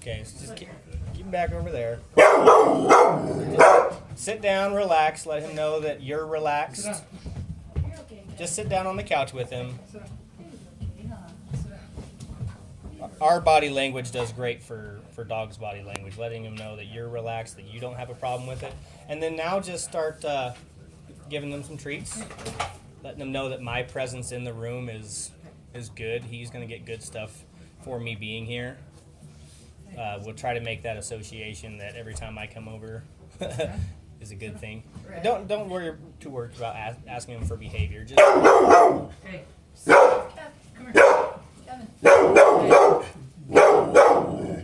Okay, so just keep him back over there. Just sit down, relax. Let him know that you're relaxed. Just sit down on the couch with him. Our body language does great for dogs' body language, letting them know that you're relaxed, that you don't have a problem with it. And then now just start giving them some treats, letting them know that my presence in the room is good. He's going to get good stuff for me being here. We'll try to make that association that every time I come over is a good thing. Don't worry too much about asking him for behavior. Just hey, come here. Kevin.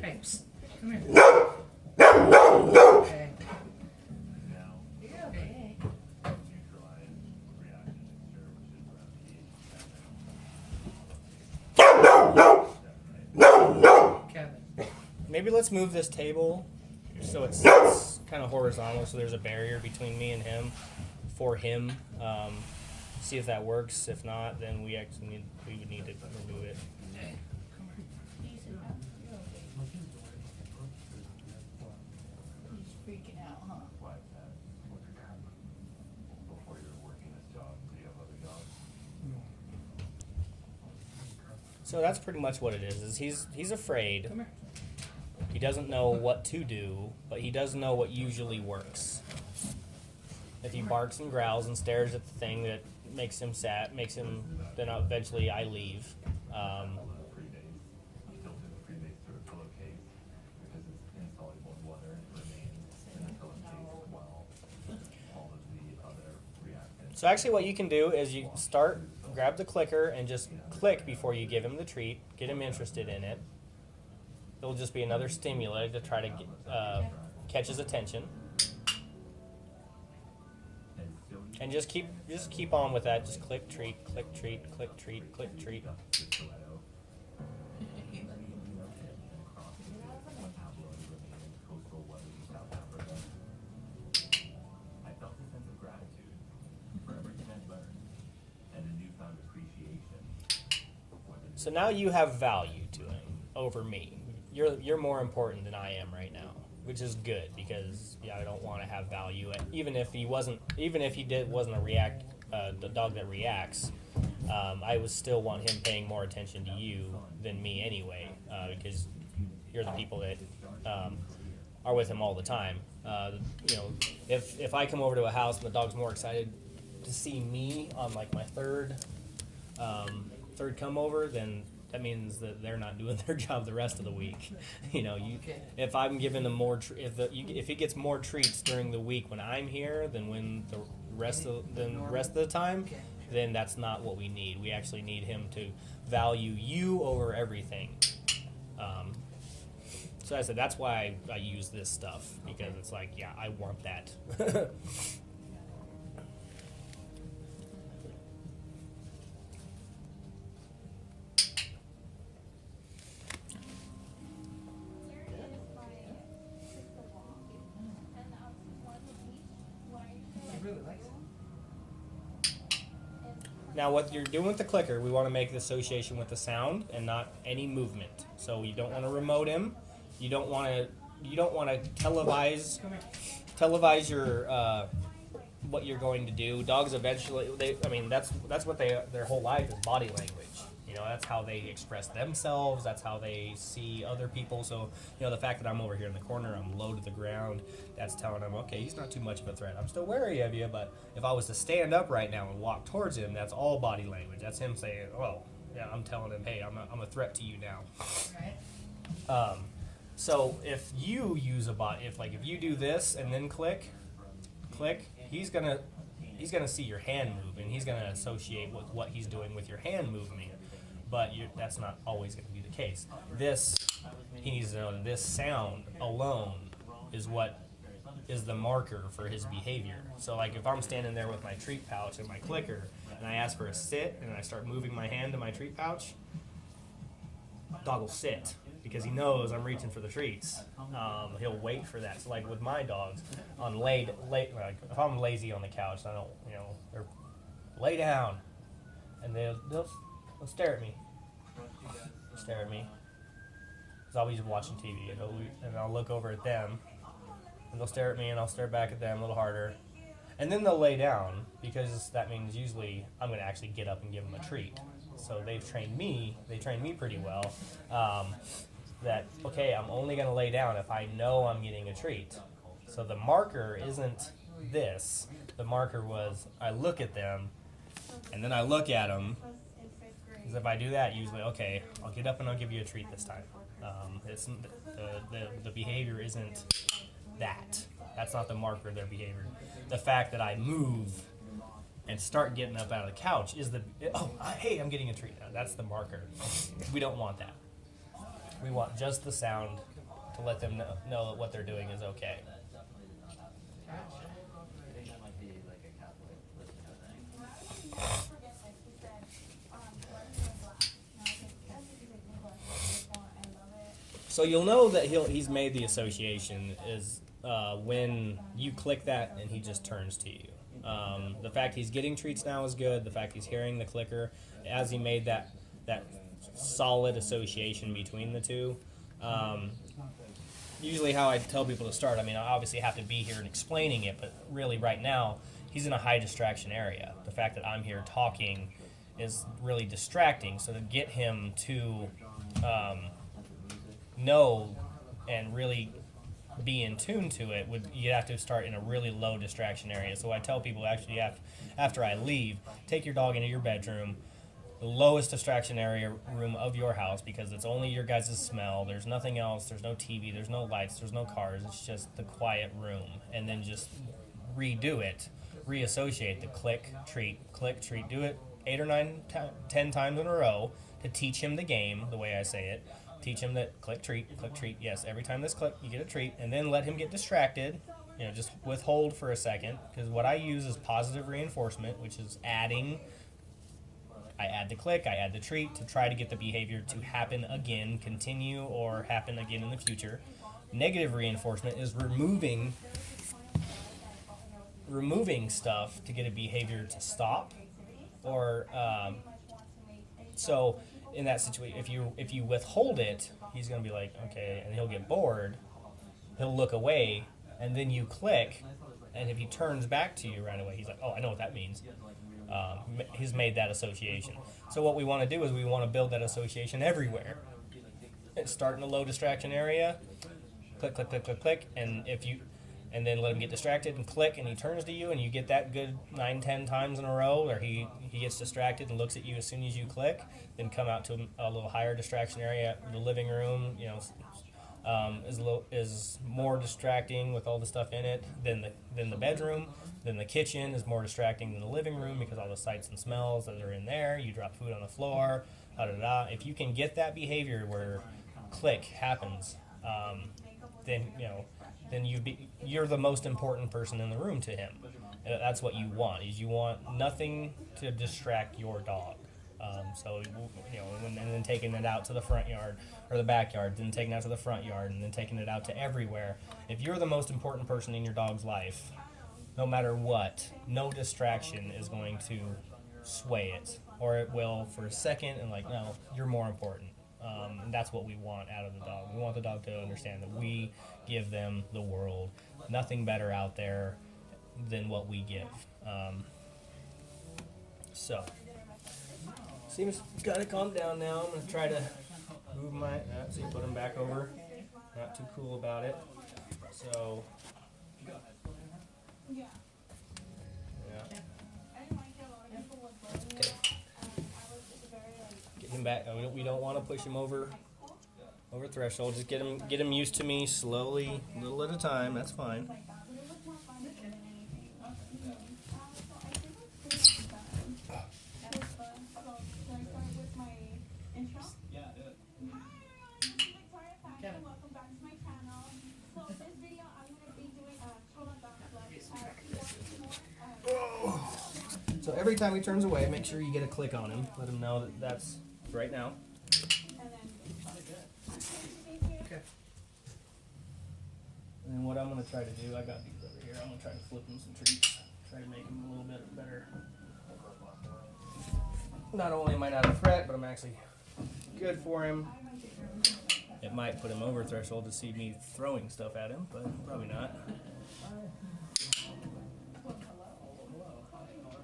Hey, psst. Come here. Okay. Okay. Kevin. maybe let's move this table so it's kind of horizontal, so there's a barrier between me and him. For him, see if that works. If not, then we would need to remove it. Hey, come here. He's freaking out, huh? Before you're working this job, do you have other jobs? So that's pretty much what it is he's afraid. Come here. He doesn't know what to do, but he does know what usually works. If he barks and growls and stares at the thing that makes him sad, then eventually I leave. Still do the pre-base through a pillowcase because it's insoluble in water and it remains in the pillowcase while all of the other reactants. So actually what you can do is you grab the clicker and just click before you give him the treat, get him interested in it. It'll just be another stimuli to try to catch his attention. And just keep on with that. Just click treat, click treat, click treat, click treat. I felt a sense of gratitude for everything I've learned and a newfound appreciation for the So now you have value to him over me. You're more important than I am right now, which is good because I don't want to have value. Even if he wasn't the dog that reacts, I would still want him paying more attention to you than me anyway, because you're the people that are with him all the time. If I come over to a house and the dog's more excited to see me on like my third come over, then that means that they're not doing their job the rest of the week. If I'm giving them more, if he gets more treats during the week when I'm here than when the rest of the time, then that's not what we need. We actually need him to value you over everything. So I said that's why I use this stuff, because it's like, yeah, I want that. He really likes it. Now, what you're doing with the clicker, we want to make the association with the sound and not any movement. So you don't want to remote him. You don't want to televise your what you're going to do. Dogs eventually, that's what their whole life is body language. That's how they express themselves. That's how they see other people. So, the fact that I'm over here in the corner, I'm low to the ground, that's telling them, okay, he's not too much of a threat. I'm still wary of you, but if I was to stand up right now and walk towards him, that's all body language. That's him saying, well, yeah, I'm telling him, hey, I'm a threat to you now. Right. So if you use if you do this and then click, he's gonna see your hand move, and he's gonna associate with what he's doing with your hand movement. But that's not always going to be the case. He needs to know that this sound alone is what is the marker for his behavior. So like if I'm standing there with my treat pouch and my clicker, and I ask for a sit, and I start moving my hand to my treat pouch, dog will sit, because he knows I'm reaching for the treats. He'll wait for that. So like with my dogs, like if I'm lazy on the couch, I don't, they're lay down, and they'll stare at me. because I'll be watching TV, and I'll look over at them, and they'll stare at me, and I'll stare back at them a little harder. And then they'll lay down, because that means usually I'm going to actually get up and give them a treat. So they train me pretty well, that, okay, I'm only going to lay down if I know I'm getting a treat. So the marker isn't this. The marker was, I look at them, and then I look at them, because if I do that, usually, okay, I'll get up and I'll give you a treat this time. It's the behavior isn't that. That's not the marker of their behavior. The fact that I move and start getting up out of the couch is hey, I'm getting a treat now. That's the marker. We don't want that. We want just the sound to let them know that what they're doing is okay. So you'll know that he's made the association is when you click that and he just turns to you. The fact he's getting treats now is good. The fact he's hearing the clicker, as he made that solid association between the two. Usually how I tell people to start, I mean, I obviously have to be here and explaining it, but really right now, he's in a high distraction area. The fact that I'm here talking is really distracting. So to get him to know and really be in tune to it, you'd have to start in a really low distraction area. So I tell people, actually, after I leave, take your dog into your bedroom, the lowest distraction area room of your house, because it's only your guys' smell. There's nothing else. There's no TV. There's no lights. There's no cars. It's just the quiet room. And then just redo it. Reassociate the click, treat, do it 8 or 9, 10 times in a row to teach him the game, the way I say it. Teach him that click, treat, yes, every time this click, you get a treat, and then let him get distracted. You know, just withhold for a second, because what I use is positive reinforcement, which is adding. I add the click, I add the treat to try to get the behavior to happen again, continue, or happen again in the future. Negative reinforcement is removing stuff to get a behavior to stop, or so in that situation, if you withhold it, he's going to be like, okay, and he'll get bored, he'll look away, and then you click, and if he turns back to you right away, he's like, oh, I know what that means. He's made that association. So what we want to do is we want to build that association everywhere. Start in a low distraction area, click, and then let him get distracted and click, and he turns to you, and you get that good 9-10 times in a row, or he gets distracted and looks at you as soon as you click. Then come out to a little higher distraction area. The living room, is more distracting with all the stuff in it than the bedroom. Then the kitchen is more distracting than the living room, because all the sights and smells that are in there. You drop food on the floor. If you can get that behavior where click happens, then you're the most important person in the room to him. That's what you want. Is you want nothing to distract your dog. And then taking it out to the front yard or the backyard, then taking it out to the front yard, and then taking it out to everywhere. If you're the most important person in your dog's life, no matter what, no distraction is going to sway it, or it will for a second, and no, you're more important. And that's what we want out of the dog. We want the dog to understand that we give them the world. Nothing better out there than what we give. Seems got to calm down now. I'm going to try to move put him back over. Not too cool about it. So, yeah. Okay. Get him back. We don't want to push him over threshold. Just get him used to me slowly, little at a time. That's fine. So every time he turns away, make sure you get a click on him. Let him know that that's right now. Okay. And then what I'm going to try to do, I got these over here. I'm going to try to flip him some treats. Try to make him a little bit better. Not only am I not a threat, but I'm actually good for him. It might put him over threshold to see me throwing stuff at him, but probably not.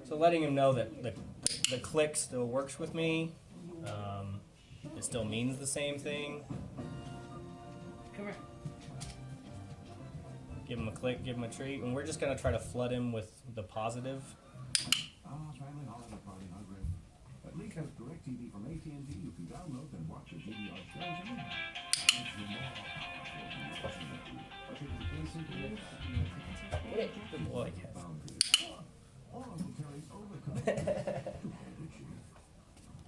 So letting him know that the click still works with me. It still means the same thing. Come here. Give him a click, give him a treat, and we're just gonna try to flood him with the positive. Family holiday party hungry. At Leak has DirecTV from AT&T. You can download and watch your DVR shows anytime. Good boy, Kev. Or will carry over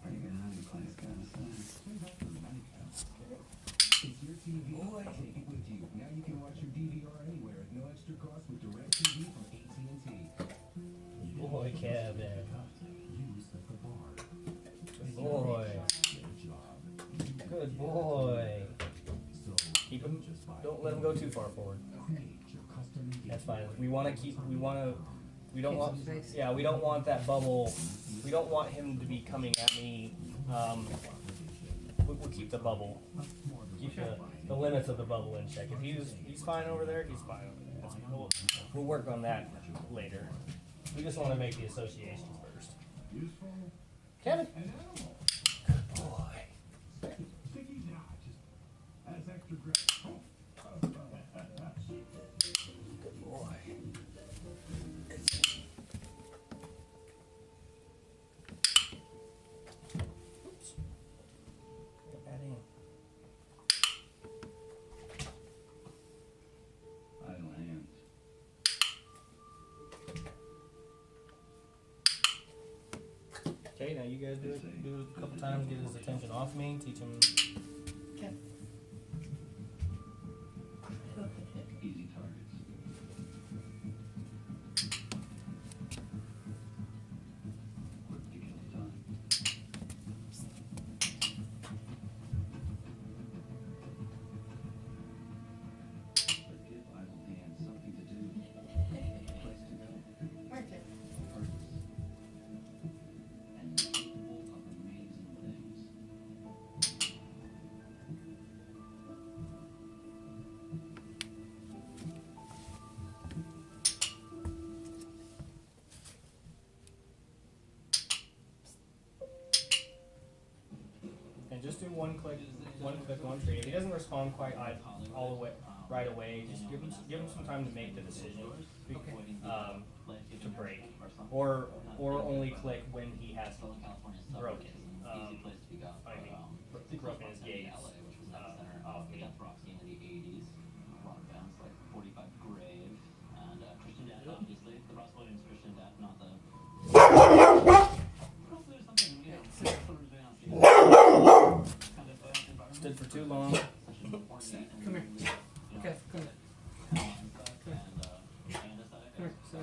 Are you gonna have the class kind of stuff? It's your TV. Take it with you. Now you can watch your DVR anywhere at no extra cost with DirecTV from AT&T. Boy, Kevin. You set the bar. Good boy. Good job. Good boy. So Keep him. Don't let him go too far forward. create your custom That's fine. We want to keep. We don't Keep want. some space. Yeah, we don't want that bubble. We don't want him to be coming at me. We'll keep the bubble. Keep the limits of the bubble in check. If he's fine over there, he's fine over there. We'll work on that later. We just want to make the associations first. useful Kevin. and animal. Good boy. Sticky now, just adds extra grip. Good boy. Oops. Get that in. Idle hands. Okay, now you guys do it. Do it a couple times. Get his attention off me. Teach him. Okay. Easy targets. Quick to kill time. But give idle hands something to do. Place to go. Okay. Purpose. And capable of amazing things. And just do one click, one treat. If he doesn't respond quite all the way right away, just give him some time to make the decision to break, or only click when he has broken. I mean, broken his gaze off me. Stood for too long. Come here. Okay, come here. Come here. So,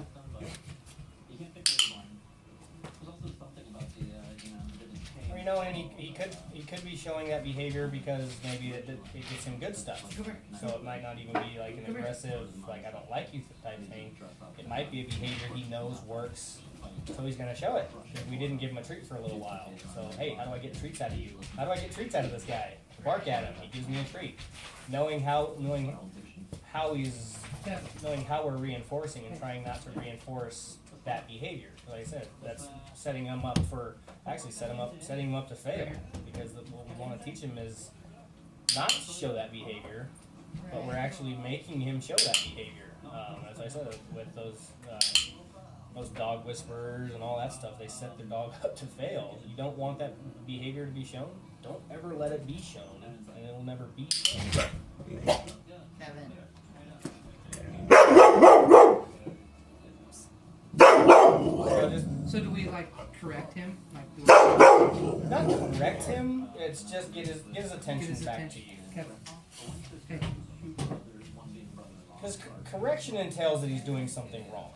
Or, you know, and he could be showing that behavior because maybe it gets him good stuff. come here. So it might not even be like an aggressive, like I don't like you type thing. It might be a behavior he knows works, so he's gonna show it. We didn't give him a treat for a little while. So hey, how do I get treats out of you? How do I get treats out of this guy? Bark at him. He gives me a treat. Knowing how we're reinforcing and trying not to reinforce that behavior. Like I said, that's setting him up setting him up to fail, because what we want to teach him is not to show that behavior, but we're actually making him show that behavior. As I said, with those dog whisperers and all that stuff, they set their dog up to fail. You don't want that behavior to be shown. Don't ever let it be shown, and it'll never be shown. Kevin. So just So do we like correct him? Like do not correct him. It's just get his we attention get his back attention? to you. Kevin. Hey. Because correction entails that he's doing something wrong.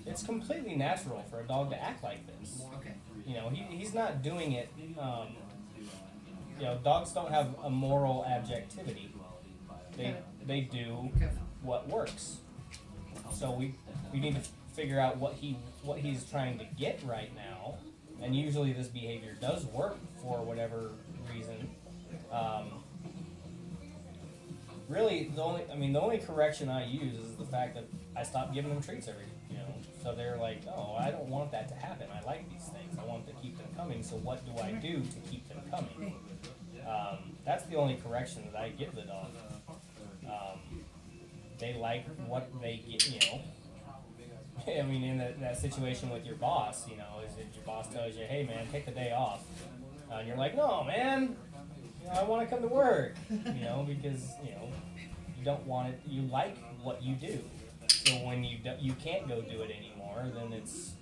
It's completely natural for a dog to act like this. Okay. You know, he's not doing it. You know, dogs don't have a moral objectivity. They do what works. So we need to figure out what he's trying to get right now, and usually this behavior does work for whatever reason. really the only correction I use is the fact that I stopped giving them treats every, so they're like, oh, I don't want that to happen. I like these things. I want to keep them coming. So what do I do to keep them coming? That's the only correction that I give the dog. They like what they get, I mean, in that situation with your boss, is if your boss tells you, hey man, take the day off, and you're like, no man, I want to come to work, because, you don't want it, you like what you do. So when you can't go do it anymore, then it's,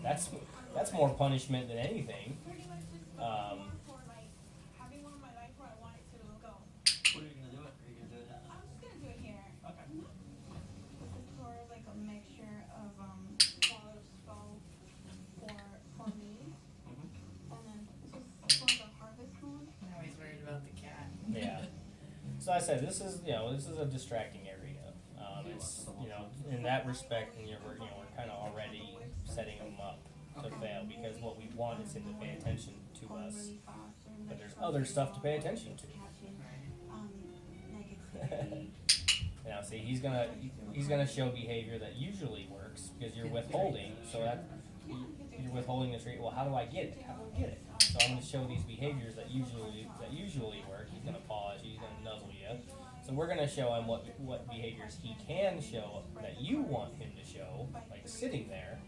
that's more punishment than anything. What are you gonna do it? Are you gonna do it now? I'm just gonna do it here. Okay. This is sort of like a mixture of quality skull for me, and then this is sort of a harvest moon. Now he's worried about the cat. Yeah. So I said this is a distracting area. It's in that respect, and we're kind of already setting them up to fail because what we want is him to pay attention to us, Really fast, or but there's like other stuff to pay attention to. catching, negativity. See, he's gonna show behavior that usually works because you're withholding. So that you're withholding the treat. Well, how do I get it? How do I get it? So I'm gonna show these behaviors that usually work. He's gonna pause. He's gonna nuzzle you. So we're gonna show him what behaviors he can show that you want him to show, like sitting there,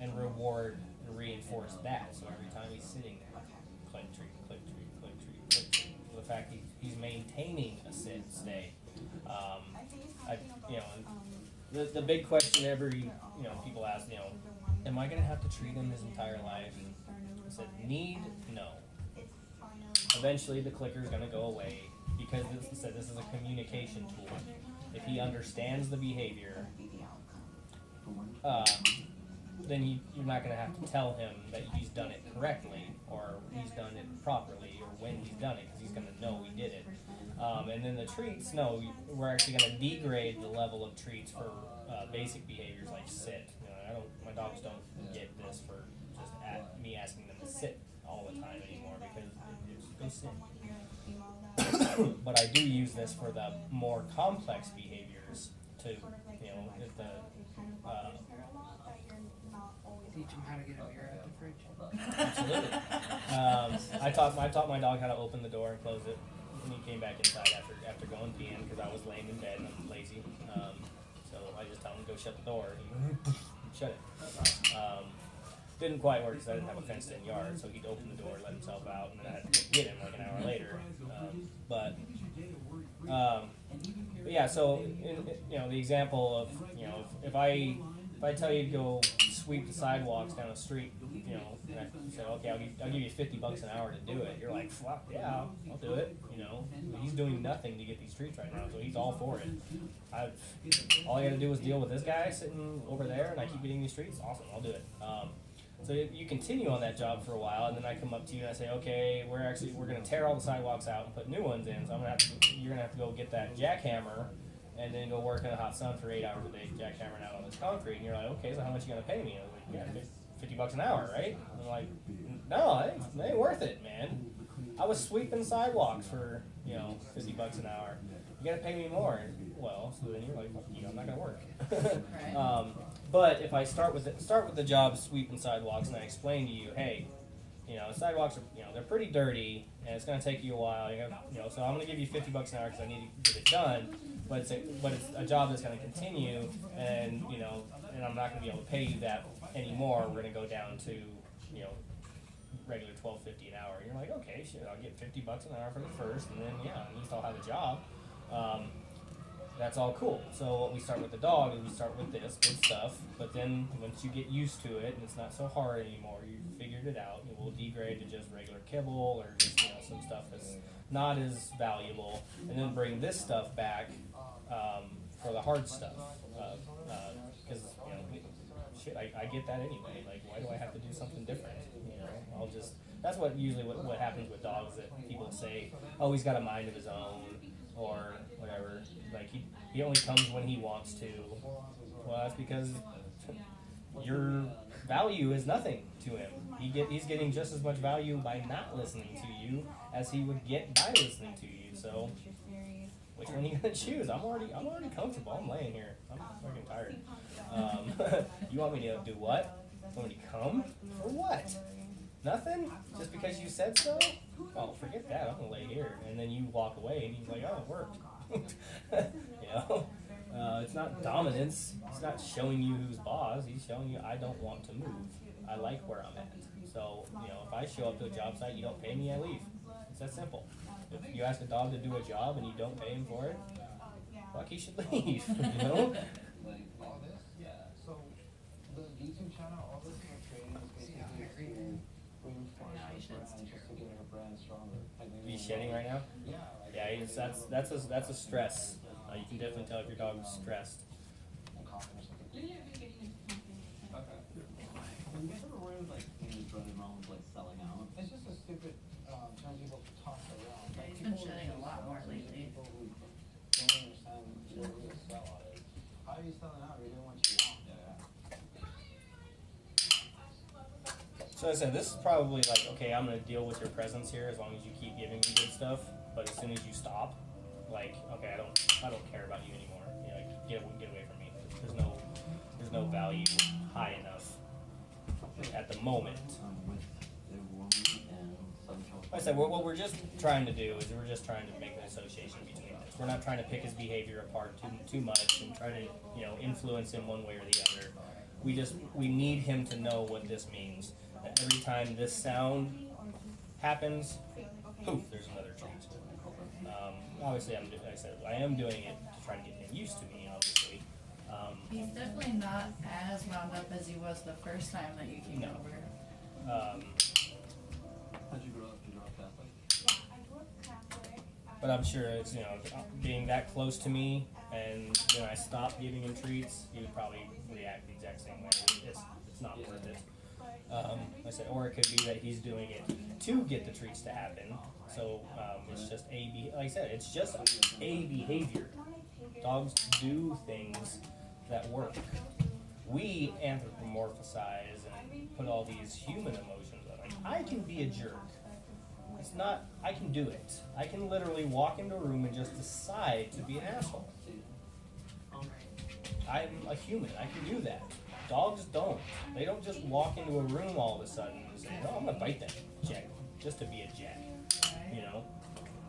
and reward and reinforce that. So every time he's sitting there, click treat, click treat, click treat, click treat. The fact he's maintaining a stay. The big question every people ask, am I gonna have to treat him his entire life? I said, no. Eventually the clicker is gonna go away because this is a communication tool. If he understands the behavior, then you're not gonna have to tell him that he's done it correctly or he's done it properly or when he's done it because he's gonna know he did it. And then the treats, no, we're actually going to degrade the level of treats for basic behaviors like sit. My dogs don't get this for just me asking them to sit all the time anymore because they just go sit. But I do use this for the more complex behaviors to, if the Teach him how to get a beer out of the fridge. absolutely. I taught my dog how to open the door and close it. And he came back inside after going peeing because I was laying in bed and I'm lazy. So I just tell him to go shut the door and he shut it. Didn't quite work because I didn't have a fenced-in yard, so he'd open the door, let himself out, and then I had to get him like an hour later. But yeah, so the example of if I tell you to go sweep the sidewalks down the street, and I said, okay, I'll give you $50 an hour to do it. You're like, fuck yeah, I'll do it. He's doing nothing to get these streets right now, so he's all for it. All I got to do is deal with this guy sitting over there, and I keep getting these streets. Awesome, I'll do it. So you continue on that job for a while, and then I come up to you and I say, okay, we're going to tear all the sidewalks out and put new ones in. So you're going to have to go get that jackhammer and then go work in the hot sun for 8 hours a day, jackhammering out all this concrete. And you're like, okay, so how much are you going to pay me? I was like, yeah, $50 an hour, right? And I'm like, no, it ain't worth it, man. I was sweeping sidewalks for, $50 an hour. You got to pay me more. Well, so then you're like, fuck you, I'm not going to work. Right. But if I start with the job sweeping sidewalks and I explain to you, hey, sidewalks are, they're pretty dirty and it's going to take you a while. So I'm going to give you $50 an hour because I need to get it done. But it's a job that's going to continue, and and I'm not going to be able to pay you that anymore. We're going to go down to regular $12.50 an hour. And you're like, okay, shit, I'll get $50 an hour for the first, and then at least I'll have a job. That's all cool. So what we start with the dog is we start with this good stuff, but then once you get used to it and it's not so hard anymore, you figured it out, it will degrade to just regular kibble or just some stuff that's not as valuable, and then bring this stuff back for the hard stuff. Because shit, I get that anyway. Like, why do I have to do something different? That's what usually what happens with dogs, that people say, oh, he's got a mind of his own, or whatever. Like he only comes when he wants to. Well, that's because your value is nothing to him. He's getting just as much value by not listening to you as he would get by listening to you. So Which one are you gonna choose? I'm already comfortable. I'm laying here. I'm fucking tired. You want me to do what? You want me to come? For what? Nothing? Just because you said so? Oh, forget that. I'm gonna lay here. And then you walk away and he's like, oh, it worked. You know? It's not dominance. It's not showing you who's boss. He's showing you I don't want to move. I like where I'm at. So, you know, if I show up to a job site, you don't pay me, I leave. It's that simple. If you ask a dog to do a job and you don't pay him for it, fuck, he should leave. You know? Like all this? Yeah. So the YouTube channel, all this kind of training is basically to reinforce her brand, just to get her brand stronger. Are you shedding right now? Yeah. Like, Yeah, that's a stress. You can definitely tell if your dog is stressed. and coughing or something. You're getting into something. Okay. Have you ever worried like things running around with like selling out? It's just a stupid term people toss around. Yeah, Like, he's been people shedding a just- lot more lately. People who don't understand what real sellout is. How are you selling out? You're doing what you want. So I said, this is probably like, okay, I'm gonna deal with your presence here as long as you keep giving me good stuff. But as soon as you stop, like, okay, I don't care about you anymore. You know, like, get away from me. There's no value high enough at the moment. With the woman and social. Like I said, what we're just trying to do is we're just trying to make an association between this. We're not trying to pick his behavior apart too much and try to, you know, influence him one way or the other. We need him to know what this means. That every time this sound happens, poof, there's another treat. Obviously, like I said, I am doing it to try to get him used to me, obviously. He's definitely not as wound up as he was the first time that you came No. over. How'd you grow up? You grew up Catholic? Yeah, I grew up Catholic. But I'm sure it's, you know, being that close to me, and when I stop giving him treats, he would probably react the exact same way. It's not worth it. Like I said, or it could be that he's doing it to get the treats to happen. So it's just like I said, it's just a behavior. Dogs do things that work. We anthropomorphize and put all these human emotions on. Like, I can be a jerk. It's not, I can do it. I can literally walk into a room and just decide to be an asshole. I'm a human. I can do that. Dogs don't. They don't just walk into a room all of a sudden and say, "No, I'm gonna bite that jack just to be a jack." You know,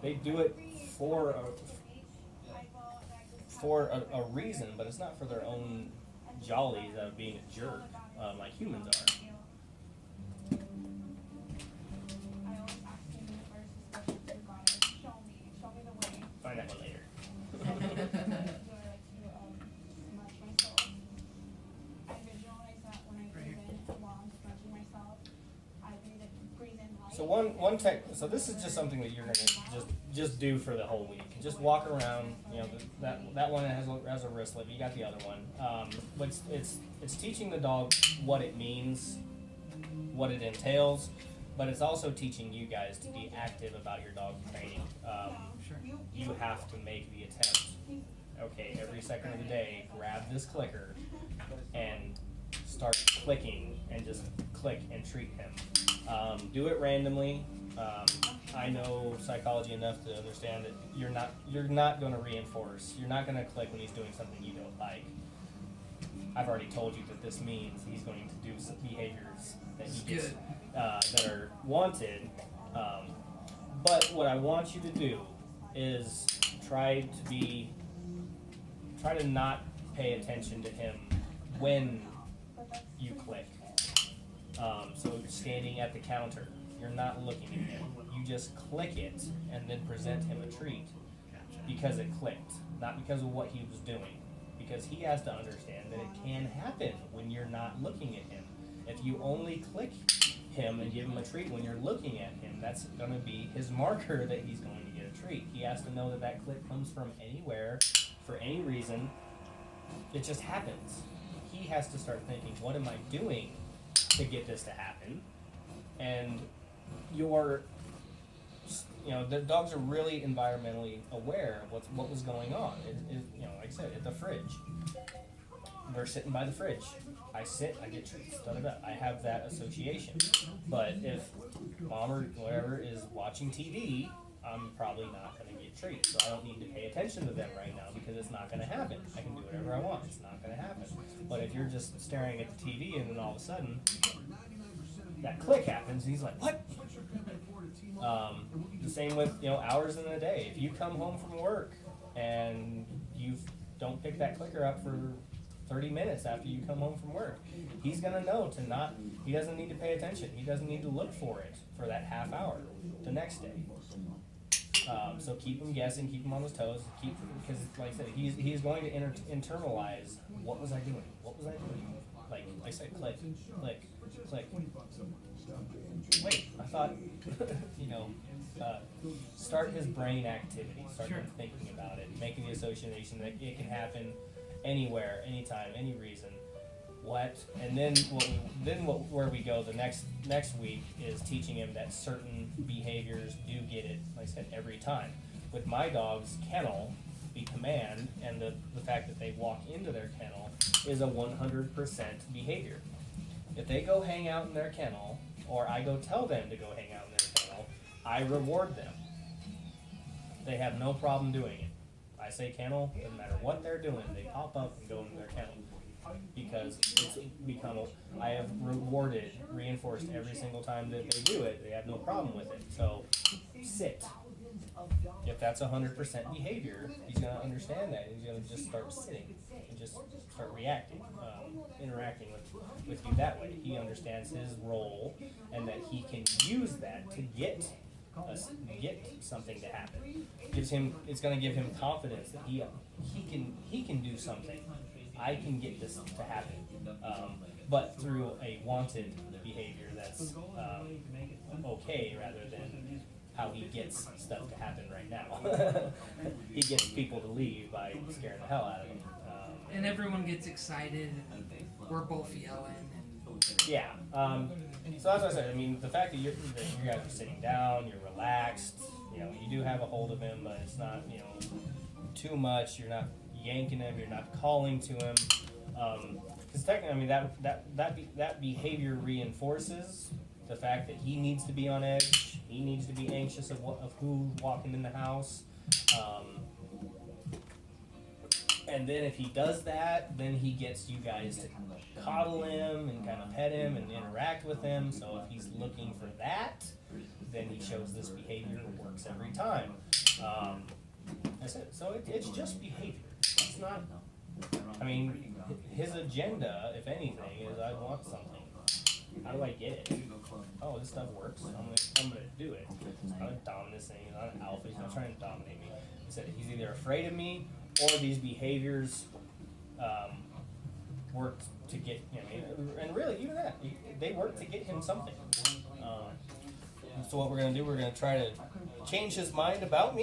they do it for a reason, but it's not for their own jollies out of being a jerk, like humans are. I always ask him in the first discussion with God, show me the way. Find that one later. Do I like to smudge myself? I visualize that when I breathe in while I'm smudging myself. I breathe in light. So so this is just something that you're gonna just do for the whole week. Just walk around. You know, that one has a wristlet. You got the other one. But it's teaching the dog what it means, what it entails, but it's also teaching you guys to be active about your dog training. You have to make the attempt. Okay, every second of the day, grab this clicker and start clicking and just click and treat him. Do it randomly. I know psychology enough to understand that you're not going to reinforce. You're not going to click when he's doing something you don't like. I've already told you that this means he's going to do some behaviors that he gets that are wanted. But what I want you to do is try to not pay attention to him when you click. So standing at the counter, you're not looking at him. You just click it and then present him a treat because it clicked, not because of what he was doing. Because he has to understand that it can happen when you're not looking at him. If you only click him and give him a treat when you're looking at him, that's going to be his marker that he's going to get a treat. He has to know that that click comes from anywhere, for any reason. It just happens. He has to start thinking, what am I doing to get this to happen? And the dogs are really environmentally aware of what was going on. Like I said, at the fridge. We're sitting by the fridge. I sit, I get treats, I have that association. But if mom or whatever is watching TV I'm probably not going to get treats, so I don't need to pay attention to them right now because it's not going to happen. I can do whatever I want. It's not going to happen. But if you're just staring at the TV and then all of a sudden that click happens, and he's like, "What?" The same with hours in a day. If you come home from work and you don't pick that clicker up for 30 minutes after you come home from work, he's gonna know to not. He doesn't need to pay attention. He doesn't need to look for it for that half hour the next day. So keep him guessing, keep him on his toes, because like I said, he's going to internalize. What was I doing? What was I doing? Like I said, click, click, click. Wait, I thought, start his brain activity, start him thinking about it, making the association that it can happen anywhere, anytime, any reason. What? And then where we go the next week is teaching him that certain behaviors do get it, like I said, every time. With my dog's kennel, the command and the fact that they walk into their kennel is a 100% behavior. If they go hang out in their kennel, or I go tell them to go hang out in their kennel, I reward them. They have no problem doing it. I say kennel, doesn't matter what they're doing, they pop up and go into their kennel. Because it's become, I have reinforced every single time that they do it, they have no problem with it. So, sit. If that's 100% behavior, he's going to understand that. He's going to just start sitting and just start reacting, interacting with you that way. He understands his role and that he can use that to get something to happen. It's going to give him confidence that he can do something. I can get this to happen, but through a wanted behavior that's okay, rather than how he gets stuff to happen right now. He gets people to leave by scaring the hell out of them. And everyone gets excited, and we're both yelling. Yeah. So as I said, I mean, the fact that you guys are sitting down, you're relaxed, you do have a hold of him, but it's not, too much. You're not yanking him. You're not calling to him. Because technically, I mean, that behavior reinforces the fact that he needs to be on edge. He needs to be anxious of who's walking in the house. And then if he does that, then he gets you guys to coddle him and kind of pet him and interact with him. So if he's looking for that, then he shows this behavior. It works every time. That's it. So it's just behavior. It's not. I mean, his agenda, if anything, is I want something. How do I get it? Oh, this stuff works. I'm gonna do it. It's not a dominance thing. He's not an alpha. He's not trying to dominate me. He said he's either afraid of me or these behaviors work to get him. And really, even that, they work to get him something. So what we're gonna do, we're gonna try to change his mind about me.